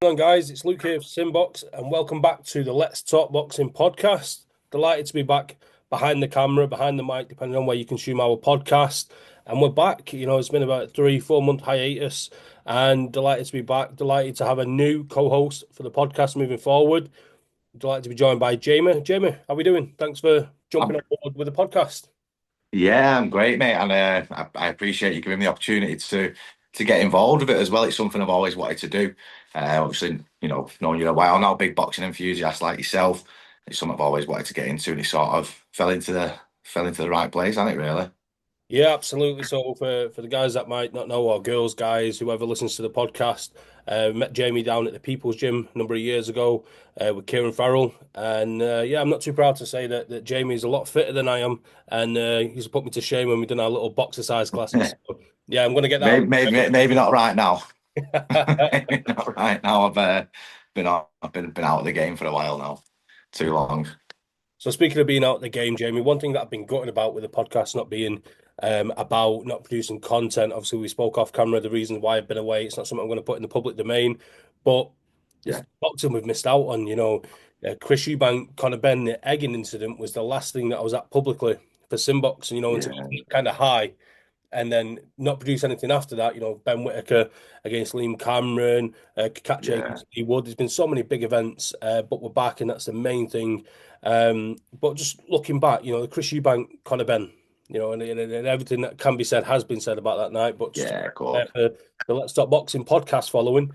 On, guys, it's Luke here for SimBoxx, and welcome back to the Let's Talk Boxing podcast. Delighted to be back behind the camera, behind the mic, depending on where you consume our podcast. And we're back. It's been about 3-4 month hiatus, and delighted to be back. Delighted to have a new co-host for the podcast moving forward. Delighted to be joined by Jamie. Jamie, how are we doing? Thanks for jumping Um, on board with the podcast. yeah, I'm great, mate, and I appreciate you giving me the opportunity to get involved with it as well. It's something I've always wanted to do. Obviously, knowing you a while now, big boxing enthusiast like yourself, it's something I've always wanted to get into, and it sort of fell into the right place, hasn't it? Really? Yeah, absolutely. So for the guys that might not know, or girls, guys, whoever listens to the podcast, met Jamie down at the People's Gym a number of years ago with Kieran Farrell, and yeah, I'm not too proud to say that Jamie is a lot fitter than I am, and he's put me to shame when we've done our little boxer size classes. So, yeah, I'm going to get that. Maybe not right now. Maybe not right now. I've been out of the game for a while now, too long. So speaking of being out of the game, Jamie, one thing that I've been gutted about with the podcast not being about not producing content. Obviously, we spoke off camera the reasons why I've been away. It's not something I'm going to put in the public domain, but it's Yeah, boxing we've missed out on. Chris Eubank, Conor Benn, the egging incident was the last thing that I was at publicly for SimBoxx. And to yeah, be kind of high and then not produce anything after that. Ben Whitaker against Liam Cameron, Kakachi yeah, against Lee Wood. There's been so many big events, but we're back, and that's the main thing. But just looking back, the Chris Eubank, Conor Benn, and everything that can be said has been said about that night. But just yeah, for cool. the Let's Stop Boxing podcast following,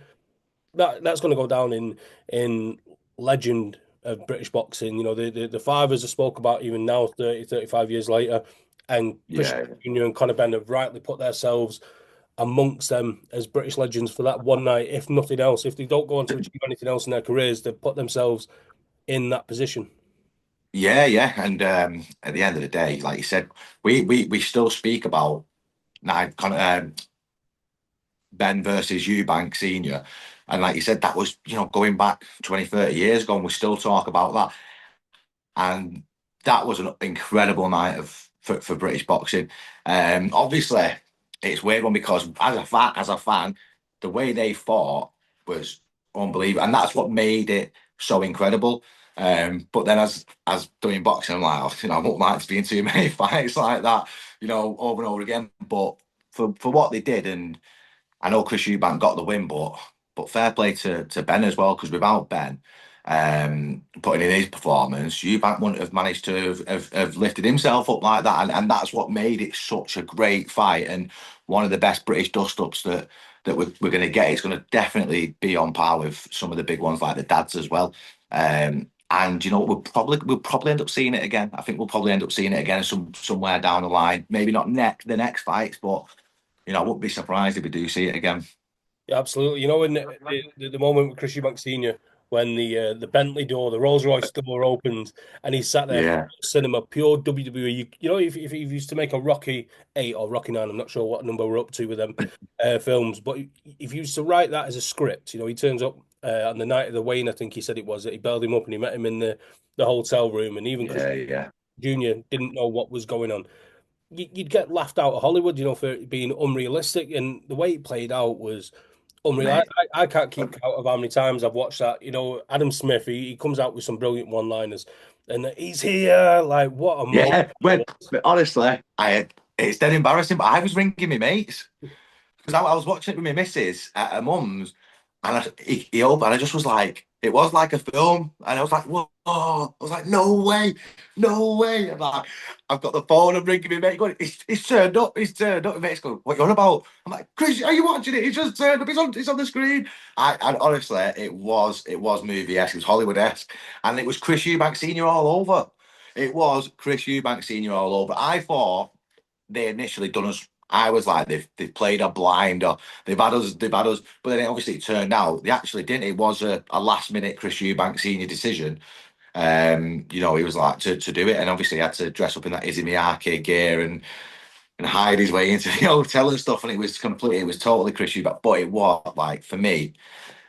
that's going to go down in legend of British boxing. The fivers are spoke about even now, 35 years later. And Chris Yeah. Jr. and Conor Benn have rightly put themselves amongst them as British legends for that one night, if nothing else. If they don't go on to achieve anything else in their careers, they've put themselves in that position. Yeah, yeah, and at the end of the day, like you said, we still speak about Ben versus Eubank Senior, and like you said, that was going back 20, 30 years ago, and we still talk about that, and that was an incredible night for British boxing. Obviously, it's a weird one because as a fan, the way they fought was unbelievable, and that's what made it so incredible. But then as doing boxing, I'm like, I won't like to be in too many fights like that, over and over again. But for what they did, and I know Chris Eubank got the win, but fair play to Ben as well, because without Ben putting in his performance, Eubank wouldn't have managed to have lifted himself up like that, and that's what made it such a great fight and one of the best British dust-ups that we're going to get. It's going to definitely be on par with some of the big ones like the Dads as well. And we'll probably end up seeing it again. I think we'll probably end up seeing it again somewhere down the line. Maybe not the next fights, but I wouldn't be surprised if we do see it again. Yeah, absolutely. In the moment with Chris Eubank Senior, when the Bentley door, the Rolls Royce door opens, and he sat there, Yeah, cinema, pure WWE. If he used to make a Rocky 8 or Rocky 9, I'm not sure what number we're up to with them films, but if you used to write that as a script, he turns up on the night of the weigh-in, I think he said it was, that he bailed him up and he met him in the hotel room, and even Chris yeah, yeah, Jr. didn't know what was going on. You'd get laughed out of Hollywood, for it being unrealistic, and the way it played out was unreal. I, mate. I I can't keep count of how many times I've watched that. Adam Smith, he comes out with some brilliant one-liners, and he's here. Like, what a moment Yeah, that when was. but honestly, it's dead embarrassing. But I was ringing my mates because I was watching it with my missus at her mum's, and he opened, and I just was like, it was like a film, and I was like, whoa! I was like, no way, no way! And like, I've got the phone, I'm ringing my mate, going, it's turned up, it's turned up. My mate's going, what you on about? I'm like, Chris, are you watching it? It's just turned up. It's on the screen. And honestly, it was movie-esque, it was Hollywood-esque, and it was Chris Eubank Senior all over. It was Chris Eubank Senior all over. I thought they initially done us. I was like, they've played a blind, or they've had us. But then obviously it turned out they actually didn't. It was a last minute Chris Eubank Senior decision. He was like to do it, and obviously he had to dress up in that Izzy Miyake gear and hide his way into the hotel and stuff. And it was totally Chris Eubank. But it was like, for me,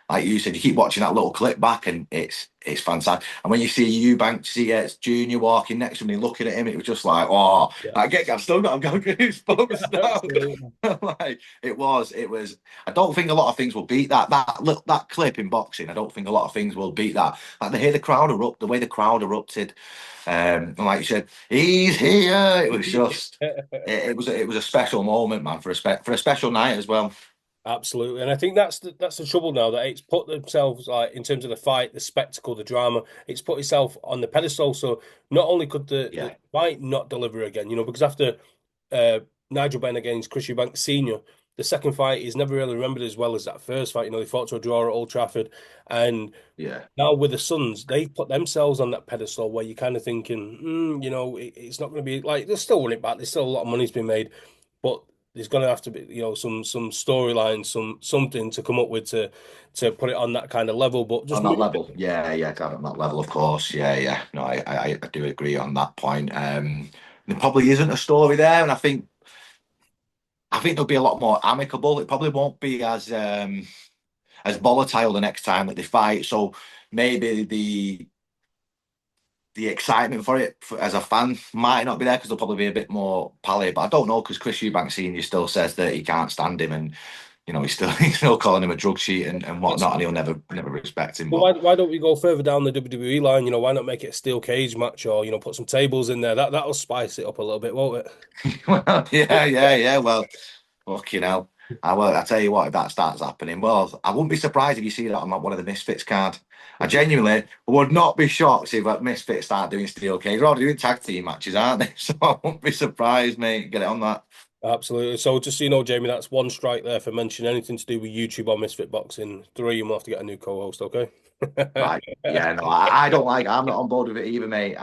like you said, you keep watching that little clip back, and it's fantastic. And when you see Eubank, see Junior walking next to me, looking at him, it was just like, oh, Yeah, I've still got, I'm going goosebumps absolutely. now. Like it was. I don't think a lot of things will beat that clip in boxing. I don't think a lot of things will beat that. Like they hear the crowd erupt, the way the crowd erupted, and like you said, he's here. It was just, it was a special moment, man, for a special night as well. Absolutely, and I think that's the trouble now that it's put themselves like in terms of the fight, the spectacle, the drama. It's put itself on the pedestal. So not only could the Yeah, fight not deliver again, because after uh, Nigel Benn against Chris Eubank Senior, the second fight is never really remembered as well as that first fight. They fought to a draw at Old Trafford, and yeah. now with the Suns, they put themselves on that pedestal where you're kind of thinking, it's not going to be like they're still winning back. There's still a lot of money's been made, but there's going to have to be, some storyline, something to come up with to put it on that kind of level. But just On that moving, level, yeah, yeah, kind of on that level, of course, yeah, yeah. No, I do agree on that point. There probably isn't a story there, and I think there'll be a lot more amicable. It probably won't be as volatile the next time that they fight. So maybe the excitement for it as a fan might not be there because they'll probably be a bit more pally. But I don't know because Chris Eubank Senior still says that he can't stand him, and he's still calling him a drug cheat and whatnot, and he'll never respect him. well, But why don't we go further down the WWE line? Why not make it a steel cage match or put some tables in there? That'll spice it up a little bit, won't well, yeah, it? yeah, yeah. Well, fucking hell. I tell you what, if that starts happening, well, I wouldn't be surprised if you see that on one of the Misfits card. I genuinely would not be shocked if Misfits start doing steel cage. They're already doing tag team matches, aren't they? So I wouldn't be surprised, mate. Get it on that. Absolutely. So just so you know, Jamie, that's one strike there for mentioning anything to do with YouTube or Misfit Boxing. Three, and we'll have to get a new co-host, okay? Right. Yeah, no, I don't like I'm not on board with it either, mate.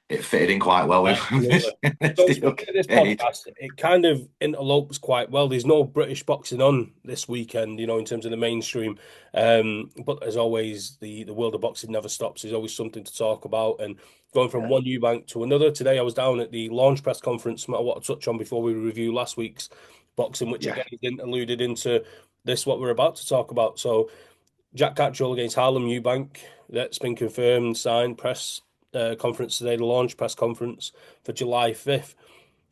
It fitted in quite well with Absolutely. So steel speaking of this cage. podcast, it kind of interlopes quite well. There's no British boxing on this weekend, in terms of the mainstream. But as always, the world of boxing never stops. There's always something to talk about. And going from Yeah, one Eubank to another, today I was down at the launch press conference. I want to touch on before we review last week's boxing, which yeah, again is interluded into this what we're about to talk about. So Jack Catterall against Harlem Eubank. That's been confirmed, signed, press conference today, the launch press conference for July 5th.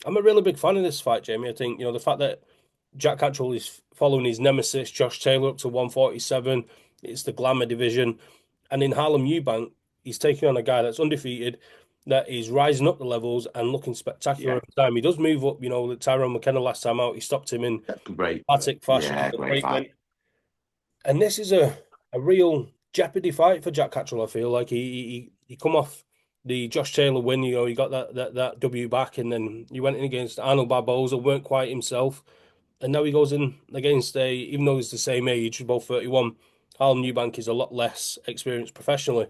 I'm a really big fan of this fight, Jamie. I think, the fact that Jack Catterall is following his nemesis, Josh Taylor, up to 147. It's the glamour division. And in Harlem Eubank, he's taking on a guy that's undefeated, that is rising up the levels and looking spectacular yeah. every time. He does move up, the Tyrone McKenna last time out, he stopped him in Great. emphatic fashion, Yeah, a great great fight. win. And this is a real jeopardy fight for Jack Catterall. I feel like he come off the Josh Taylor win. He got that W back, and then he went in against Arnold Barboza, weren't quite himself, and now he goes in against even though he's the same age, both 31. Harlem Eubank is a lot less experienced professionally,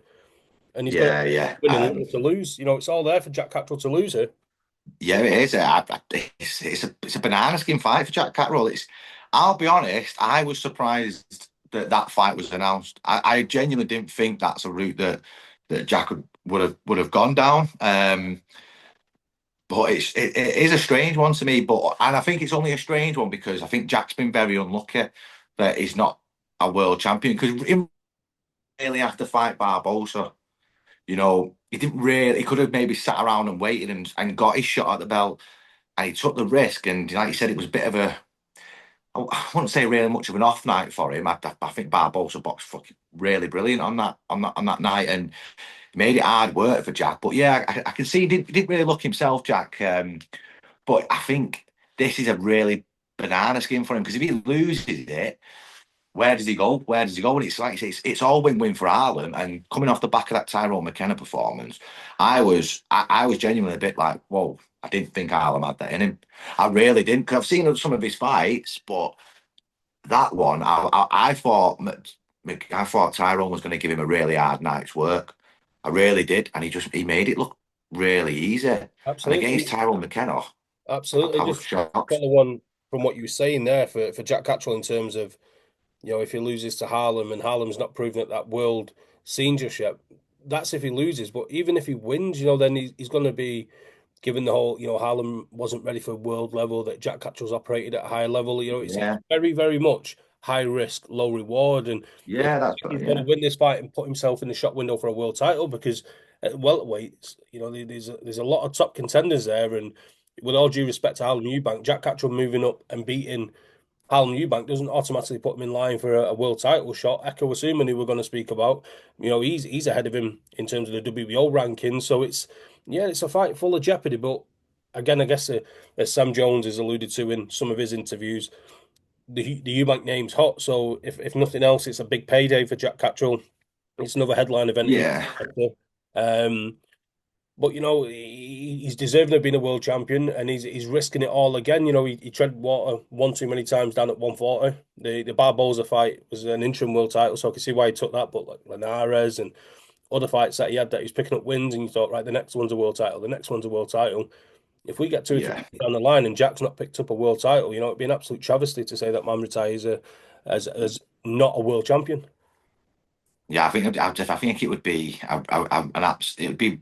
and he's got to Yeah, yeah. win and little to lose. It's all there for Jack Catterall to lose here. Yeah, it is. It's a banana skin fight for Jack Catterall. I'll be honest, I was surprised that fight was announced. I genuinely didn't think that's a route that Jack would have gone down. But it is a strange one to me. And I think it's only a strange one because I think Jack's been very unlucky that he's not a world champion because he really have to fight Barbosa. He didn't really. He could have maybe sat around and waited and got his shot at the belt, and he took the risk. And like you said, it was a bit of a. I wouldn't say really much of an off night for him. I think Barbosa boxed fucking really brilliant on that night and made it hard work for Jack. But yeah, I can see he didn't really look himself, Jack. But I think this is a really banana skin for him because if he loses it, where does he go? Where does he go? And it's like it's all win-win for Harlem. And coming off the back of that Tyrone McKenna performance, I was genuinely a bit like, whoa, I didn't think Harlem had that in him. I really didn't because I've seen some of his fights, but that one, I thought Tyrone was going to give him a really hard night's work. I really did, and he made it look really easy. And against Absolutely, Tyrone McKenna, I, absolutely. I was Just shocked. follow on from what you were saying there for Jack Catterall in terms of if he loses to Harlem and Harlem's not proven at that world scene just yet, that's if he loses. But even if he wins, then he's going to be given the whole, Harlem wasn't ready for world level, that Jack Catterall's operated at a higher level. It's Yeah, very, very much high risk, low reward. And if Yeah, that's right. he's going to Yeah, win this fight and put himself in the shop window for a world title, because at welterweights, there's a lot of top contenders there. And with all due respect to Harlem Eubank, Jack Catterall moving up and beating Harlem Eubank doesn't automatically put him in line for a world title shot. Echo Assuming, who we're going to speak about, he's ahead of him in terms of the WBO rankings. So it's a fight full of jeopardy. But again, I guess as Sam Jones has alluded to in some of his interviews, the Eubank name's hot. So if nothing else, it's a big payday for Jack Catterall. It's another headline event in yeah, the sector. Um, but he's deserving of being a world champion, and he's risking it all again. He tread water one too many times down at 140. The Barboza fight was an interim world title, so I can see why he took that. But like Linares and other fights that he had, that he was picking up wins, and you thought, right, the next one's a world title, the next one's a world title. If we get two or three yeah. down the line and Jack's not picked up a world title, it'd be an absolute travesty to say that man retires as not a world champion. Yeah, I think it would be it would be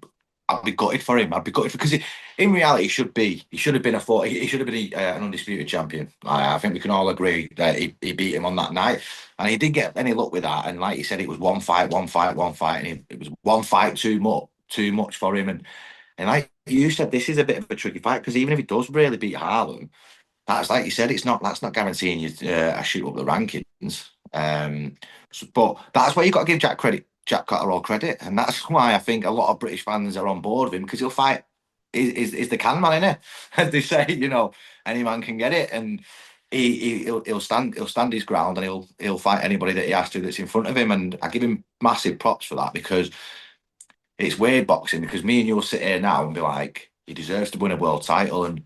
I'd be gutted for him. I'd be gutted because in reality he should have been he should have been an undisputed champion. I think we can all agree that he beat him on that night, and he didn't get any luck with that. And like you said, it was one fight, one fight, one fight, and it was one fight too much for him. And like you said, this is a bit of a tricky fight because even if he does really beat Harlem, that's like you said, that's not guaranteeing you a shoot up the rankings. But that's why you got to give Jack Catterall credit, and that's why I think a lot of British fans are on board with him because he'll fight. Is the can man in it? As they say, any man can get it, and he'll stand his ground and he'll fight anybody that he has to that's in front of him. And I give him massive props for that because it's weird boxing because me and you'll sit here now and be like, he deserves to win a world title, and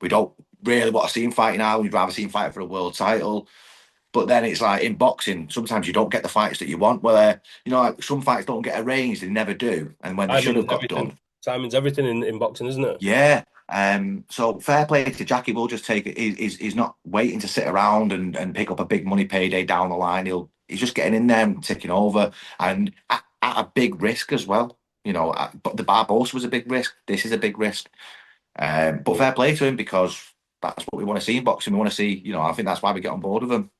we don't really want to see him fighting now. We'd rather see him fight for a world title. But then it's like in boxing, sometimes you don't get the fights that you want. Where like some fights don't get arranged, they never do, and when they should Timing's have got everything. done, Timing's everything in boxing, isn't it? yeah. So fair play to Jackie. Will just take it. He's not waiting to sit around and pick up a big money payday down the line. He's just getting in there and taking over, and at a big risk as well. But the Barbosa was a big risk. This is a big risk. But fair play to him because that's what we want to see in boxing. We want to see. I think that's why we get on board with him.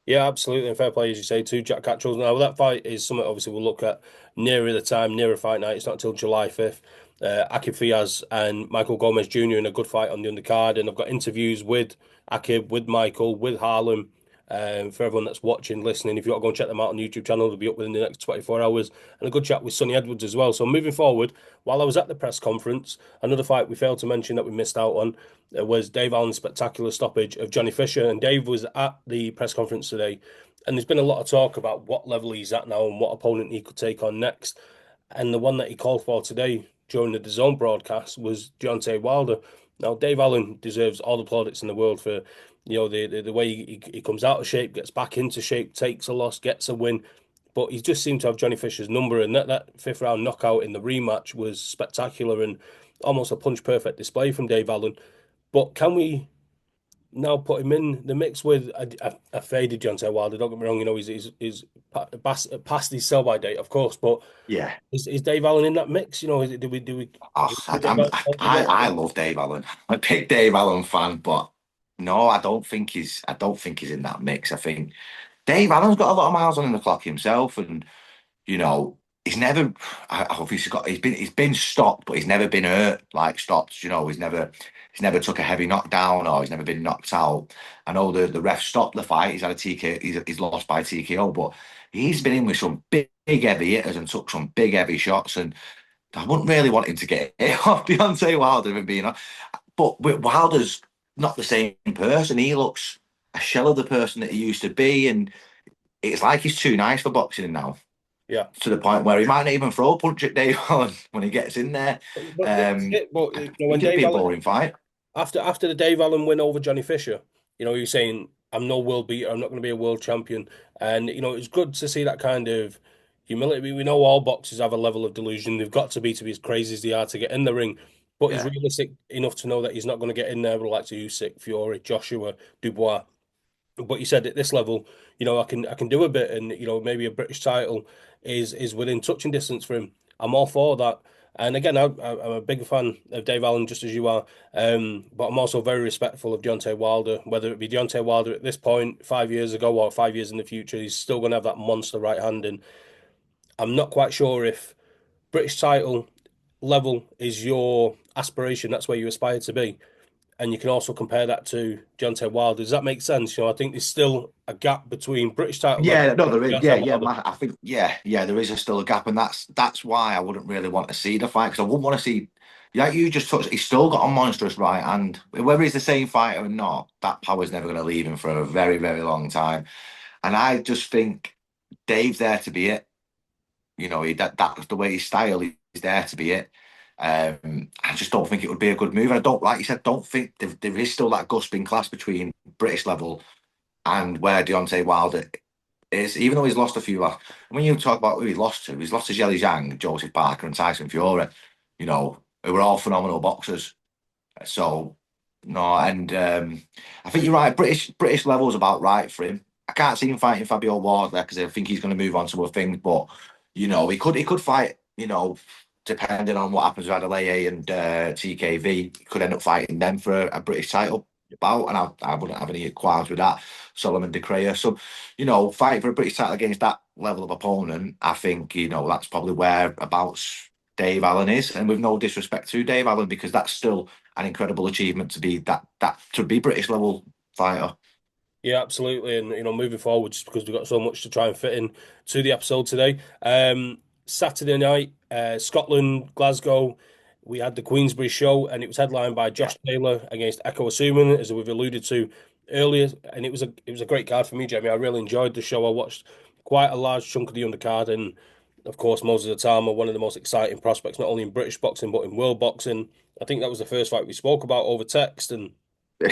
Yeah, absolutely. And fair play, as you say, to Jack Catterall. Now, that fight is something obviously we'll look at nearer the time, nearer fight night. It's not until July 5th. Akib Fiaz and Michael Gomez Jr. in a good fight on the undercard. And I've got interviews with Akib, with Michael, with Harlem. For everyone that's watching, listening, if you want to go and check them out on the YouTube channel, they'll be up within the next 24 hours. And a good chat with Sonny Edwards as well. So moving forward, while I was at the press conference, another fight we failed to mention that we missed out on was Dave Allen's spectacular stoppage of Johnny Fisher. And Dave was at the press conference today. And there's been a lot of talk about what level he's at now and what opponent he could take on next. And the one that he called for today during the DAZN broadcast was Deontay Wilder. Now, Dave Allen deserves all the plaudits in the world for the way he comes out of shape, gets back into shape, takes a loss, gets a win. But he just seemed to have Johnny Fisher's number, and that fifth round knockout in the rematch was spectacular and almost a punch perfect display from Dave Allen. But can we now put him in the mix with a faded Deontay Wilder? Don't get me wrong, he's past his sell by date, of course, but Yeah. is Dave Allen in that mix? Oh, Do we put Dave Allen together? I love Dave Allen. I'm a big Dave Allen fan, but no, I don't think he's in that mix. I think Dave Allen's got a lot of miles on the clock himself, and you know, he's never obviously he's been stopped, but he's never been hurt like stopped. He's never took a heavy knockdown or he's never been knocked out. I know the ref stopped the fight. He's had a TK. He's lost by TKO, but he's been in with some big heavy hitters and took some big heavy shots. And I wouldn't really want him to get it off Deontay Wilder, if I'm being honest. But Wilder's not the same person. He looks a shell of the person that he used to be, and it's like he's too nice for boxing now Yeah. to the point where he might not even throw a punch at Dave Allen when he gets in there. But this is it. But I when think it'd Dave be a Allen boring fight. after the Dave Allen win over Johnny Fisher, you're saying I'm no world beater, I'm not going to be a world champion, and it's good to see that kind of humility. We know all boxers have a level of delusion. They've got to be as crazy as they are to get in the ring, but he's Yeah, realistic enough to know that he's not going to get in there with like Usyk, Fury, Joshua, Dubois. But you said at this level, I can do a bit, and maybe a British title is within touching distance for him. I'm all for that. And again, I'm a big fan of Dave Allen, just as you are. But I'm also very respectful of Deontay Wilder. Whether it be Deontay Wilder at this point, 5 years ago, or 5 years in the future, he's still going to have that monster right hand. And I'm not quite sure if British title level is your aspiration. That's where you aspire to be. And you can also compare that to Deontay Wilder. Does that make sense? I think there's still a gap between British title level Yeah, no, and there is. Yeah, Deontay yeah. Wilder. I think, yeah, there is still a gap, and that's why I wouldn't really want to see the fight because I wouldn't want to see. Yeah, you just touched. He's still got a monstrous right hand. Whether he's the same fighter or not, that power's never going to leave him for a very, very long time. And I just think Dave's there to be it. That's the way his style. He's there to be it. I just don't think it would be a good move. And I don't, like you said, don't think there is still that gasping class between British level and where Deontay Wilder is, even though he's lost a few. When you talk about who he lost to, he's lost to Jelly Zhang, Joseph Parker, and Tyson Fury. Who were all phenomenal boxers. So no, and I think you're right. British level's about right for him. I can't see him fighting Fabio Wardley because I think he's going to move on to other things. But he could fight. Depending on what happens with Adelaide and TKV, he could end up fighting them for a British title bout, and I wouldn't have any qualms with that. Solomon De Crea. So, fighting for a British title against that level of opponent, I think that's probably whereabouts Dave Allen is, and with no disrespect to Dave Allen, because that's still an incredible achievement to be that to be British level fighter. Yeah, absolutely. And moving forward, just because we've got so much to try and fit in to the episode today. Saturday night, Scotland, Glasgow, we had the Queensbury show, and it was headlined by Yeah. Josh Taylor against Echo Asuman, as we've alluded to earlier. And it was a great card for me, Jamie. I really enjoyed the show. I watched quite a large chunk of the undercard, and of course, Moses Itauma, one of the most exciting prospects, not only in British boxing but in world boxing. I think that was the first fight we spoke about over text, and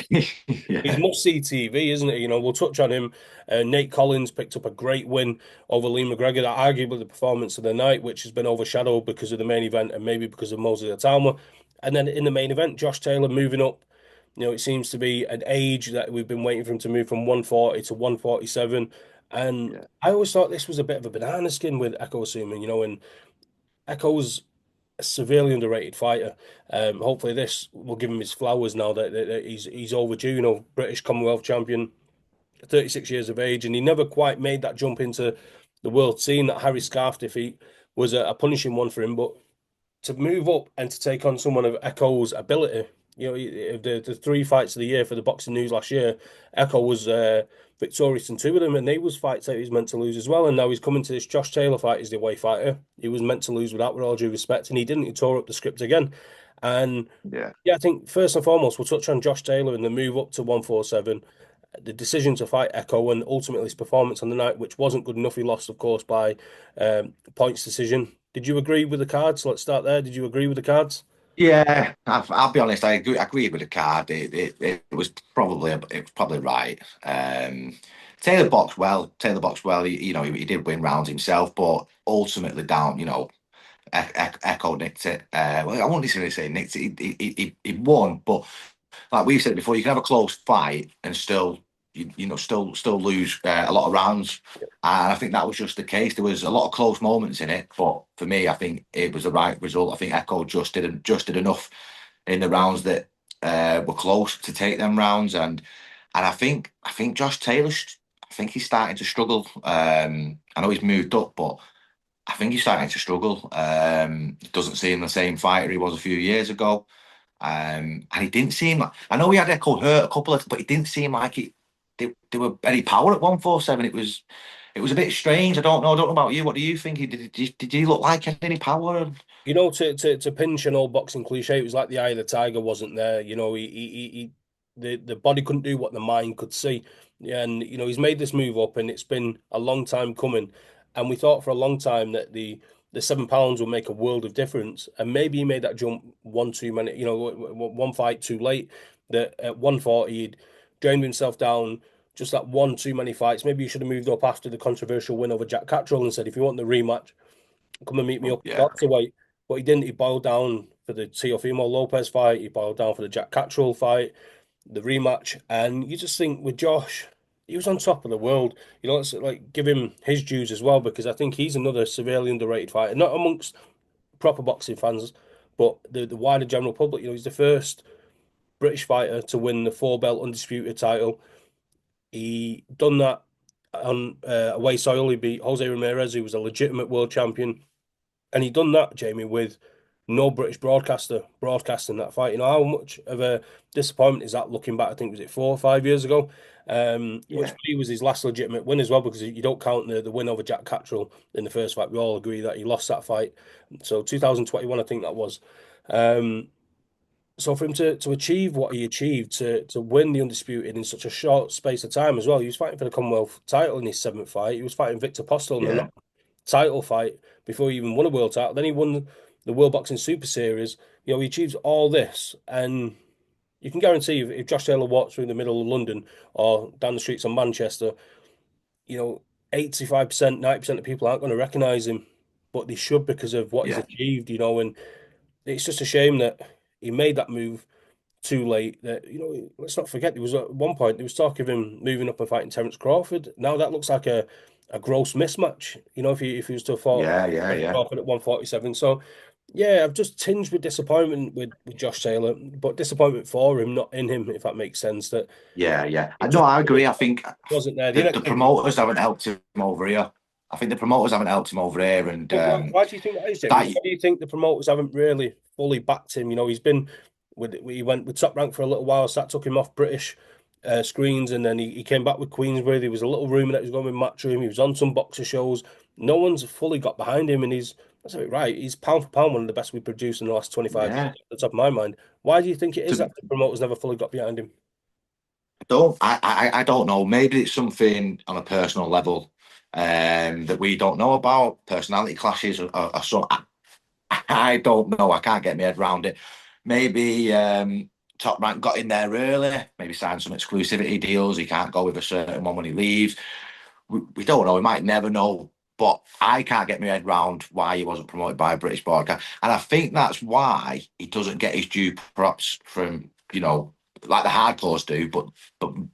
he's Yeah. must see TV, isn't it? We'll touch on him. Nate Collins picked up a great win over Lee McGregor. That arguably the performance of the night, which has been overshadowed because of the main event and maybe because of Moses Itauma. And then in the main event, Josh Taylor moving up. It seems to be an age that we've been waiting for him to move from 140 to 147. And Yeah. I always thought this was a bit of a banana skin with Echo Assuming, and Echo's a severely underrated fighter. Hopefully, this will give him his flowers now that he's overdue. British Commonwealth champion, 36 years of age, and he never quite made that jump into the world scene. That Harry Scarf defeat was a punishing one for him, but to move up and to take on someone of Echo's ability, the three fights of the year for the Boxing News last year, Echo was victorious in two of them, and they was fights that he was meant to lose as well. And now he's coming to this Josh Taylor fight as the away fighter. He was meant to lose with that, with all due respect, and he didn't. He tore up the script again. And Yeah. yeah, I think first and foremost, we'll touch on Josh Taylor and the move up to 147, the decision to fight Echo, and ultimately his performance on the night, which wasn't good enough. He lost, of course, by points decision. Did you agree with the cards? Let's start there. Did you agree with the cards? Yeah, I'll be honest. I agree with the card. It was probably right. Taylor boxed well. He did win rounds himself, but ultimately down. Echo nicked it. Well, I won't necessarily say nicked it. He won, but like we said before, you can have a close fight and still lose a lot of rounds. And I think that was just the case. There was a lot of close moments in it, but for me, I think it was the right result. I think Echo just did enough in the rounds that were close to take them rounds, and I think Josh Taylor, I think he's starting to struggle. I know he's moved up, but I think he's starting to struggle. He doesn't seem the same fighter he was a few years ago. And he didn't seem like, I know he had Echo hurt a couple of, but it didn't seem like there were any power at 147. It was a bit strange. I don't know about you. What do you think? Did he look like he had any power? To pinch an old boxing cliche, it was like the eye of the tiger wasn't there. The body couldn't do what the mind could see. Yeah, and he's made this move up, and it's been a long time coming. And we thought for a long time that the £7 will make a world of difference. And maybe he made that jump one too many, one fight too late. That at 140 he'd drained himself down. Just that one too many fights. Maybe he should have moved up after the controversial win over Jack Catterall and said, if you want the rematch, come and meet me Oh, up at yeah. welterweight. But he didn't. He boiled down for the Teofimo Lopez fight. He boiled down for the Jack Catterall fight, the rematch. And you just think with Josh, he was on top of the world. Let's like give him his dues as well, because I think he's another severely underrated fighter, not amongst proper boxing fans, but the wider general public. You know, he's the first British fighter to win the four belt undisputed title. He done that on away soil. He beat Jose Ramirez, who was a legitimate world champion, and he done that, Jamie, with no British broadcaster broadcasting that fight. You know, how much of a disappointment is that looking back? I think was it 4 or 5 years ago, which Yeah, for me was his last legitimate win as well, because you don't count the win over Jack Catterall in the first fight. We all agree that he lost that fight. So 2021, I think that was. Um, so for him to achieve what he achieved, to win the undisputed in such a short space of time as well, he was fighting for the Commonwealth title in his seventh fight. He was fighting Victor Postel in the yeah, title fight before he even won a world title. Then he won the World Boxing Super Series. You know, he achieves all this, and you can guarantee if Josh Taylor walks through the middle of London or down the streets of Manchester, you know, 85%, 90% of people aren't going to recognize him, but they should because of what he's yeah, achieved, you know, and it's just a shame that he made that move too late. That, you know, let's not forget there was at one point there was talk of him moving up and fighting Terence Crawford. Now that looks like a gross mismatch. You know, if he was to have fought yeah, yeah, Terence yeah. Crawford at 147. So yeah, I've just tinged with disappointment with Josh Taylor, but disappointment for him, not in him, if that makes sense. That Yeah, yeah. it No, just I agree. I think wasn't there. The the next thing, promoters haven't helped him over here. I think the promoters haven't helped him over here, and but why do you think that is, Jamie? that Why do you think the promoters haven't really fully backed him? You know, he's been he went with Top Rank for a little while, so that took him off British screens, and then he came back with Queensbury. There was a little rumor that he was going with Matchroom. He was on some boxer shows. No one's fully got behind him, and that's it, right. He's pound for pound one of the best we've produced in the last 25 years, yeah. at the top of my mind. Why do you think it is To, that the promoters never fully got behind him? I don't know. Maybe it's something on a personal level that we don't know about. Personality clashes or so. I don't know. I can't get my head around it. Maybe Top Rank got in there early. Maybe signed some exclusivity deals. He can't go with a certain one when he leaves. We don't know. We might never know. But I can't get my head round why he wasn't promoted by a British broadcast. And I think that's why he doesn't get his due props from, like the hardcores do, but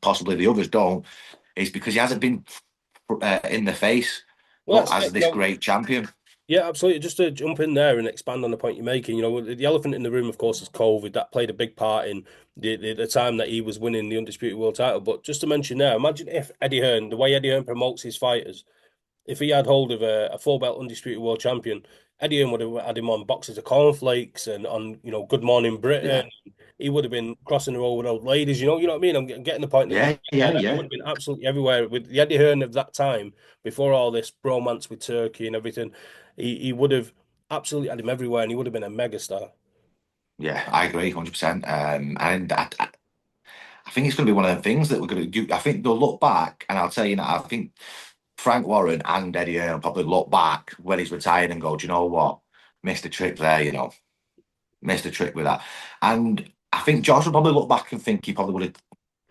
possibly the others don't, is because he hasn't been in the face, Well, look, that's as it. You this know, great champion. yeah, absolutely. Just to jump in there and expand on the point you're making, you know, the elephant in the room, of course, is COVID. That played a big part in the time that he was winning the undisputed world title. But just to mention there, imagine if Eddie Hearn, the way Eddie Hearn promotes his fighters, if he had hold of a full belt undisputed world champion, Eddie Hearn would have had him on boxes of cornflakes and on, you know, Good Morning Britain. Yeah, He would have been crossing the road with old ladies. You know what I mean? I'm getting the point that yeah, yeah, he would yeah, have been absolutely everywhere with the Eddie Hearn of that time before all this bromance with Turkey and everything. He would have absolutely had him everywhere, and he would have been a megastar. yeah. I agree, 100%. And I think it's going to be one of the things that we're going to do. I think they'll look back, and I'll tell you now, I think Frank Warren and Eddie Earl probably look back when he's retired and go, do you know what? Missed a trick there, missed a trick with that. And I think Josh will probably look back and think he probably would have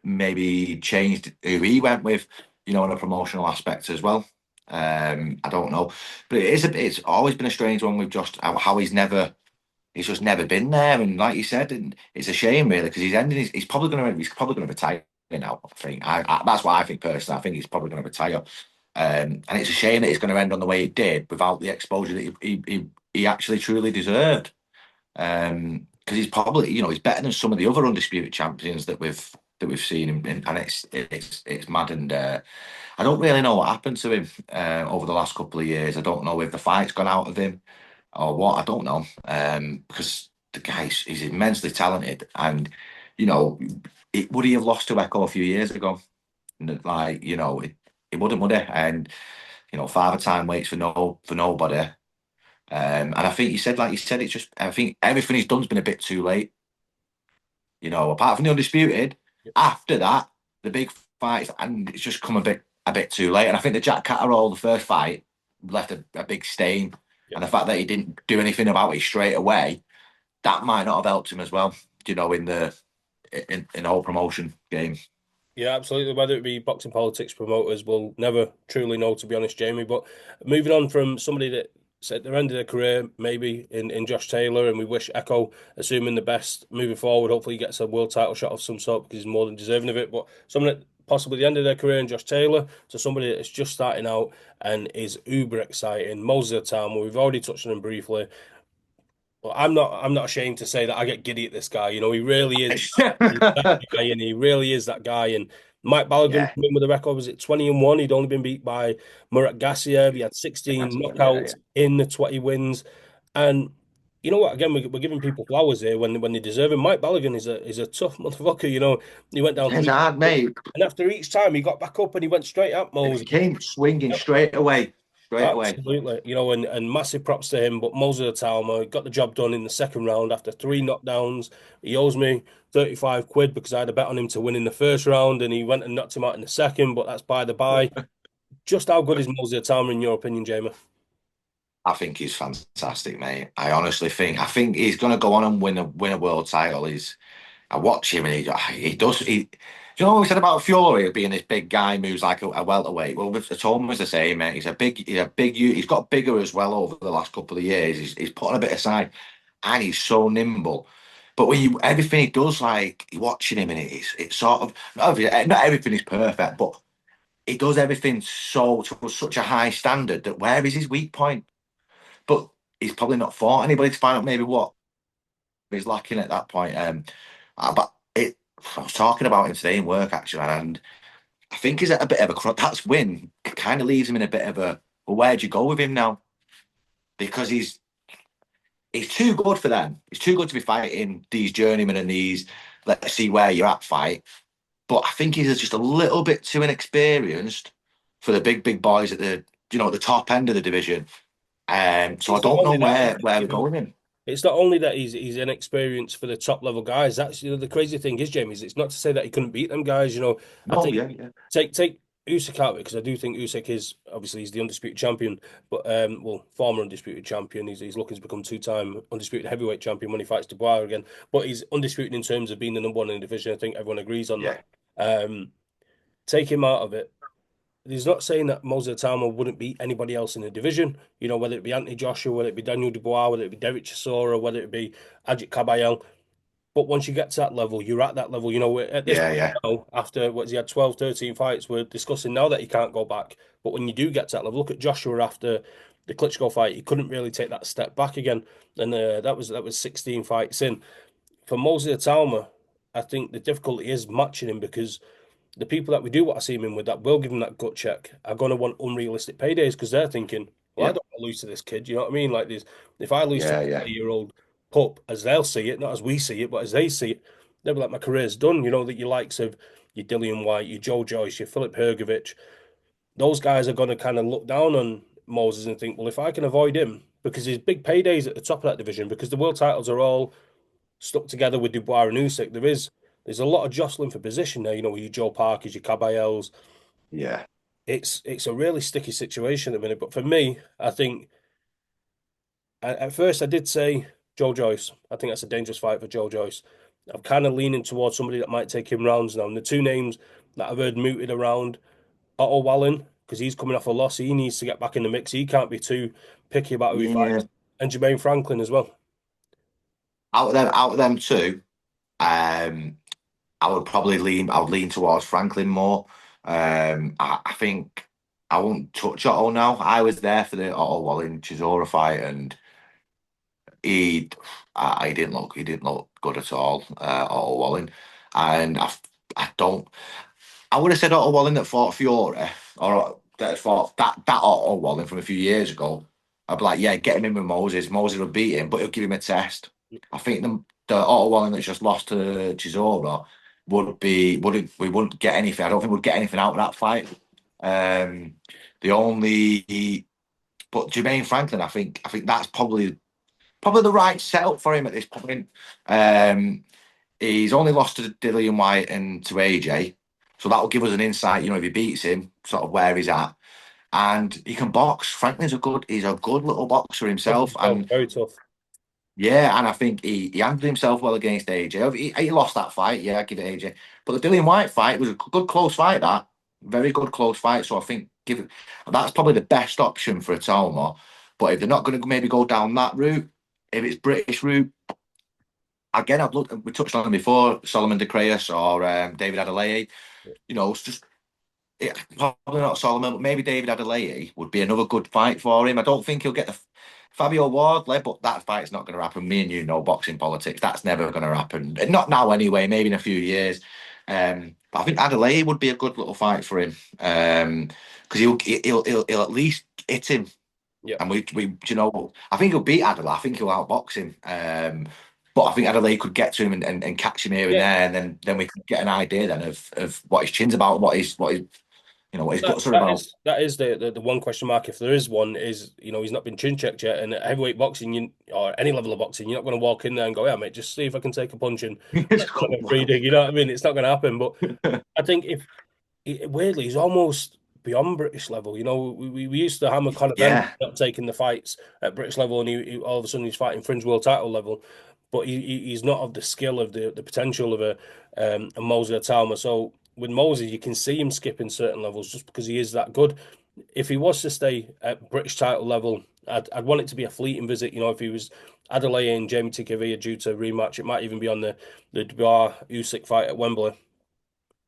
maybe changed who he went with, in a promotional aspect as well. I don't know, but it's always been a strange one with Josh, how he's just never been there. And like you said, and it's a shame really because he's probably going to retire now. I think that's what I think personally. I think he's probably going to retire. And it's a shame that it's going to end on the way it did without the exposure that he actually truly deserved. Because he's probably, he's better than some of the other undisputed champions that we've seen, and it's mad. And I don't really know what happened to him over the last couple of years. I don't know if the fight's gone out of him or what. I don't know. Because the guy's he's immensely talented, and would he have lost to Echo a few years ago? Like, it wouldn't, would it? And Father Time waits for nobody. And I think like you said, it's just I think everything he's done's been a bit too late. Apart from the undisputed, after that, the big fights, and it's just come a bit too late. And I think the Jack Catterall, the first fight, left a big stain. Yeah. And the fact that he didn't do anything about it straight away, that might not have helped him as well. In the whole promotion game. Yeah, absolutely. Whether it be boxing politics promoters, we'll never truly know, to be honest, Jamie. But moving on from somebody that's at the end of their career, maybe in Josh Taylor, and we wish Echo, assuming the best moving forward, hopefully he gets a world title shot of some sort because he's more than deserving of it. But someone at possibly the end of their career in Josh Taylor to somebody that's just starting out and is uber exciting. Moses Itauma, we've already touched on him briefly. Well, I'm not ashamed to say that I get giddy at this guy. You know, he really is that guy, and he really is that guy. And Mike Balogun Yeah, came in with a record, was it 20-1? He'd only been beat by Murat Gassiev. He had 16 yeah, knockouts in the 20 wins. And you know what? Again, we're giving people flowers here when they deserve it. Mike Balogun is a tough motherfucker. You know, he went down yeah. It's three, hard, mate. and after each time he got back up and he went straight at And Moses. he came swinging straight away, straight away. Absolutely, you know, and massive props to him. But Moses Itauma got the job done in the second round after three knockdowns. He owes me 35 quid because I had a bet on him to win in the first round, and he went and knocked him out in the second. But that's by the by. Just how good is Moses Itauma in your opinion, Jamie? I think he's fantastic, mate. I honestly think. I think he's going to go on and win a world title. I watch him and he does. Do you know what we said about Fury being this big guy moves like a welterweight? Well, with Atoma's the same, mate. He's got bigger as well over the last couple of years. He's putting a bit aside, and he's so nimble. But everything he does, like watching him, and it's sort of not everything is perfect, but he does everything to such a high standard that where is his weak point? But he's probably not fought anybody to find out maybe what he's lacking at that point. But I was talking about him today in work actually, and I think he's at a bit of a that's win kind of leaves him in a bit of a well, where'd you go with him now? Because he's too good for them. He's too good to be fighting these journeymen and these let's see where you're at fight. But I think he's just a little bit too inexperienced for the big boys at the top end of the division. So I It's not don't know only that, where we're going with him. it's not only that he's inexperienced for the top level guys. That's the crazy thing is, James. It's not to say that he couldn't beat them guys. You know, I No, think yeah, yeah, take Usyk out of it because I do think Usyk is obviously he's the undisputed champion, but well, former undisputed champion. He's looking to become two-time undisputed heavyweight champion when he fights Dubois again. But he's undisputed in terms of being the number one in the division. I think everyone agrees on that. yeah, Take him out of it. He's not saying that Moses Itauma wouldn't beat anybody else in the division, you know, whether it be Anthony Joshua, whether it be Daniel Dubois, whether it be Derek Chisora, whether it be Ajit Kabayel. But once you get to that level, you're at that level. You know, at this yeah, point yeah, now, after what he had 12, 13 fights, we're discussing now that he can't go back. But when you do get to that level, look at Joshua after the Klitschko fight, he couldn't really take that step back again. And that was 16 fights in. For Moses Itauma, I think the difficulty is matching him because the people that we do want to see him in with that will give him that gut check are going to want unrealistic paydays because they're thinking, well, I yeah, don't want to lose to this kid. You know what I mean? Like this, if I lose to yeah, a yeah, 20-year-old pup, as they'll see it, not as we see it, but as they see it, they'll be like, my career's done. You know, that your likes of your Dillian White, your Joe Joyce, your Philip Hergovich, those guys are going to kind of look down on Moses and think, well, if I can avoid him, because there's big paydays at the top of that division, because the world titles are all stuck together with Dubois and Usyk, there's a lot of jostling for position there. You know, with your Joe Parkers, your Caballeros, yeah, it's a really sticky situation at the minute. But for me, I think at first I did say Joe Joyce. I think that's a dangerous fight for Joe Joyce. I'm kind of leaning towards somebody that might take him rounds now. And the two names that I've heard mooted around, Otto Wallen, because he's coming off a loss. He needs to get back in the mix. He can't be too picky about who he yeah. fights. And Jermaine Franklin as well. Out of them two, um, I would lean towards Franklin more. I think I won't touch Otto now. I was there for the Otto Wallin Chisora fight, and he, he didn't look good at all. Otto Wallin, and I don't. I would have said Otto Wallin that fought Fiore or that fought that Otto Wallin from a few years ago. I'd be like, yeah, get him in with Moses. Moses would beat him, but he'll give him a test. I think the Otto Wallin that's just lost to Chisora wouldn't we wouldn't get anything. I don't think we'd get anything out of that fight. Um, the only but Jermaine Franklin, I think that's probably the right setup for him at this point. Um, He's only lost to Dillian White and to AJ. So that will give us an insight, if he beats him, sort of where he's at. And he can box. He's a good little boxer Tough himself. as well, And very tough. yeah, and I think he handled himself well against AJ. He lost that fight, yeah, I give it AJ. But the Dillian White fight was a good close fight, that. Very good close fight. So I think that's probably the best option for a Talma. But if they're not going to maybe go down that route, if it's British route, again, I've looked. We touched on him before, Solomon De Creus or David Adelaide. It's just probably not Solomon, but maybe David Adelaide would be another good fight for him. I don't think he'll get the Fabio Wardley, but that fight's not going to happen. Me and you know boxing politics. That's never going to happen. Not now, anyway. Maybe in a few years. But I think Adelaide would be a good little fight for him. Because he'll at least hit him, Yeah, and you know, I think he'll beat Adelaide. I think he'll outbox him. But I think Adelaide could get to him and catch him here and yeah. there, and then we could get an idea then of what his chin's about, what his what his That guts are that about. is that is the one question mark, if there is one, is he's not been chin checked yet. And at heavyweight boxing, or any level of boxing, you're not going to walk in there and go, yeah, mate, just see if I can take a punch and It's a like couple a free of- dig. You know what I mean? It's not going to happen. But I think weirdly, he's almost beyond British level. We used to hammer Conor Benn Yeah, not taking the fights at British level, and he all of a sudden he's fighting fringe world title level. But he's not of the skill of the potential of a Moses Itauma. So with Moses, you can see him skipping certain levels just because he is that good. If he was to stay at British title level, I'd want it to be a fleeting visit. If he was Adelaide and Jamie Tikavia due to rematch, it might even be on the Dubois Usyk fight at Wembley.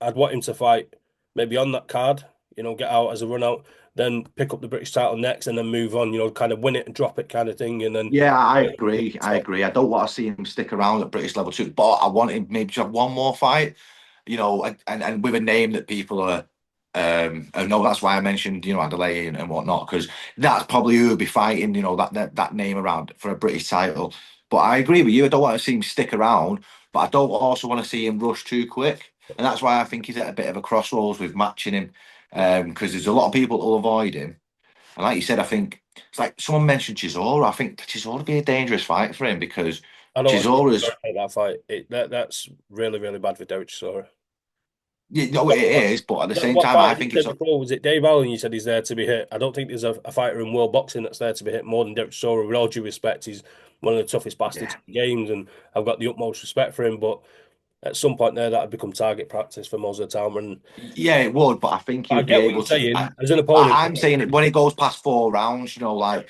I'd want him to fight maybe on that card, get out as a run out, then pick up the British title next and then move on, kind of win it and drop it kind of thing. And then yeah, I agree. I agree. I don't want to see him stick around at British level two, but I want him maybe to have one more fight, and with a name that people are. And no, that's why I mentioned, Adelaide and whatnot, because that's probably who will be fighting, that name around for a British title. But I agree with you. I don't want to see him stick around, but I don't also want to see him rush too quick. And that's why I think he's at a bit of a crossroads with matching him, because there's a lot of people who'll avoid him. And like you said, I think it's like someone mentioned Chisora. I think Chisora would be a dangerous fight for him because I don't want to Chisora is, take that fight. That's really, really bad for Derek Chisora. you know, it is, but at the same What time, I fight you think it's said before, was it Dave Allen? You said he's there to be hit. I don't think there's a fighter in world boxing that's there to be hit more than Derek Chisora. With all due respect, he's one of the toughest bastards yeah, in the games, and I've got the utmost respect for him. But at some point there, that would become target practice for Moses Itauma. And yeah, it would. But I think I he'd be get what you're able to. saying as an opponent. I'm saying it when it goes past 4 rounds. Like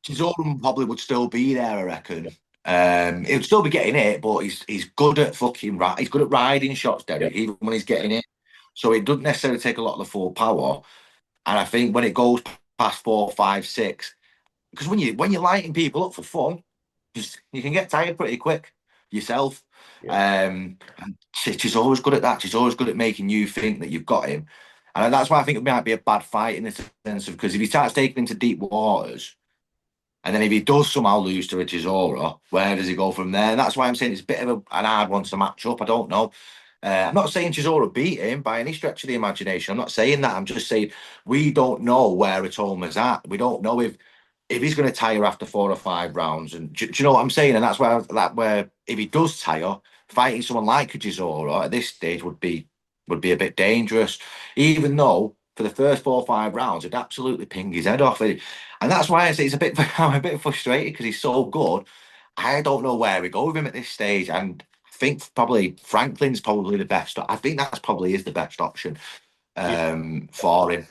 Chisora probably would still be there. I reckon. He'll still be getting it, but he's good at fucking he's good at riding shots, Yeah, Derek, even when he's getting it. So it doesn't necessarily take a lot of the full power. And I think when it goes past 4, 5, 6, because when you're lighting people up for fun, just you can get tired pretty quick yourself. yeah, And she's always good at that. She's always good at making you think that you've got him. And that's why I think it might be a bad fight in the sense of because if he starts taking into deep waters, and then if he does somehow lose to a Chisora, where does he go from there? And that's why I'm saying it's a bit of an hard one to match up. I don't know. I'm not saying Chisora beat him by any stretch of the imagination. I'm not saying that. I'm just saying we don't know where Itoma's at. We don't know if he's going to tire after 4 or 5 rounds. And do you know what I'm saying? And that's where if he does tire, fighting someone like a Chisora at this stage would be a bit dangerous. Even though for the first 4 or 5 rounds, it'd absolutely ping his head off. And that's why I say it's a bit. I'm a bit frustrated because he's so good. I don't know where we go with him at this stage, and I think probably Franklin's probably the best. I think that's probably is the best option yeah. for him.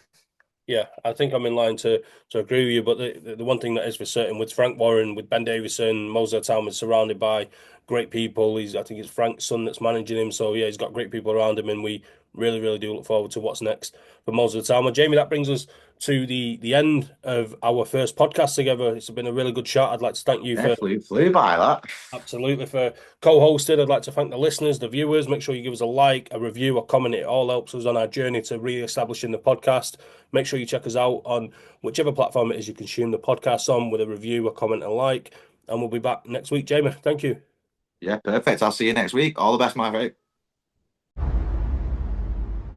Yeah, I think I'm in line to agree with you. But the one thing that is for certain with Frank Warren, with Ben Davison, Moses Itauma is surrounded by great people. I think it's Frank's son that's managing him. So yeah, he's got great people around him, and we really, really do look forward to what's next for Moses Itauma. Jamie, that brings us to the end of our first podcast together. It's been a really good chat. I'd like to thank you Yeah, for flew by that. absolutely for co-hosted. I'd like to thank the listeners, the viewers. Make sure you give us a like, a review, a comment. It all helps us on our journey to re-establishing the podcast. Make sure you check us out on whichever platform it is you consume the podcast on with a review, a comment, and a like. And we'll be back next week. Jamie, thank you. Yeah, perfect. I'll see you next week. All the best, my mate.